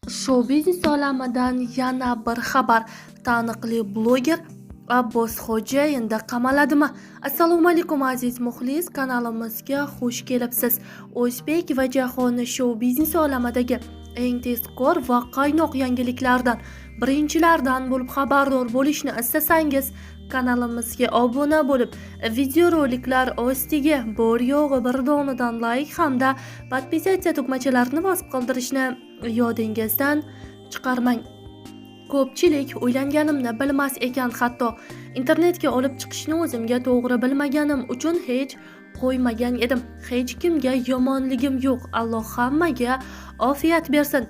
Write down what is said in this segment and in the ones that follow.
Shou-biznes olamidan yana bir xabar. Taniqli bloger Abbos Xo'ja endi qamaladimi? Assalomu alaykum aziz muxlis, kanalimizga xush kelibsiz. O'zbek va jahon shou-biznes olamidagi eng tezkor va qaynoq yangiliklardan birinchilardan bo'lib xabardor bo'lishni istasangiz, kanalimizga obuna bo'lib, videoroliklar ostiga bor yo'g'i bir donidan like hamda podpisatsiya tugmachalarini bosib qoldirishni yodingizdan chiqarmang. Ko'pchilik o'ylanganimni bilmas ekan, hatto internetga olib chiqishni o'zimga to'g'ri bilmaganim uchun hech qo'ymagan edim. Hech kimga yomonligim yo'q. Alloh hammaga ofiyat bersin.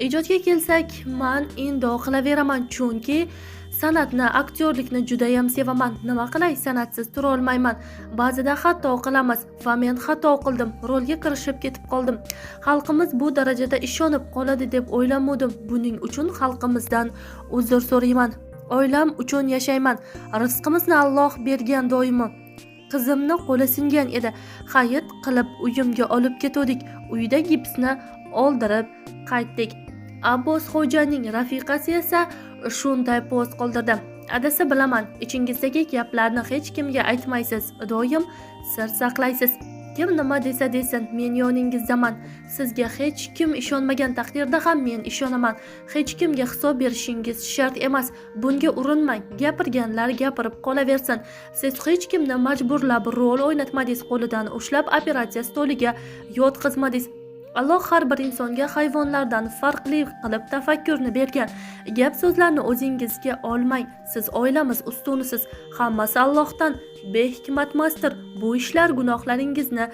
Ijodga kelsak, men endi qilaveraman, chunki san'atni, aktyorlikni juda ham sevaman. Nima qilay, san'atsiz tura olmayman. Ba'zida xato qilamiz va men xato qildim, rolga kirishib ketib qoldim. Xalqimiz bu darajada ishonib qoladi deb o'ylamadim. Buning uchun xalqimizdan uzr so'rayman. Oilam uchun yashayman. Rizqimizni Alloh bergan doimo. Qizimni qo'li singan edi. Hayit qilib uyimga olib ketdik. Uyda gipsni oldirib qaytdik. Abbos Xo'janing rafiqasi esa shunday post qoldirdi. Adasi bilaman, ichingizdagi gaplarni hech kimga aytmaysiz, doim sir saqlaysiz. Kim nima desa desin, men yoningizdaman. Sizga hech kim ishonmagan taqdirda ham men ishonaman. Hech kimga hisob berishingiz shart emas. Bunga urinmang. Gapirganlar gapirib qolaversin. Siz hech kimni majburlab rol o'ynatmadingiz, qo'lidan ushlab operatsiya stoliga yotqizmadingiz. Alloh har bir insonga hayvonlardan farqli qilib tafakkurni bergan. Gap so'zlarni o'zingizga olmang. Siz oilamiz ustunisiz. Hammasi Allohdan. Behikmatmasdir. Bu ishlar gunohlaringizni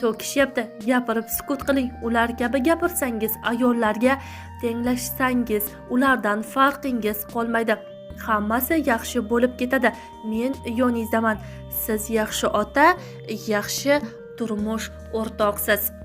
to'kishyapti. Gapirib sukut qiling. Ular kabi gapirsangiz, ayollarga tenglashsangiz, ulardan farqingiz qolmaydi. Hammasi yaxshi bo'lib ketadi. Men yoningizdaman. Siz yaxshi ota, yaxshi turmush o'rtoqsiz.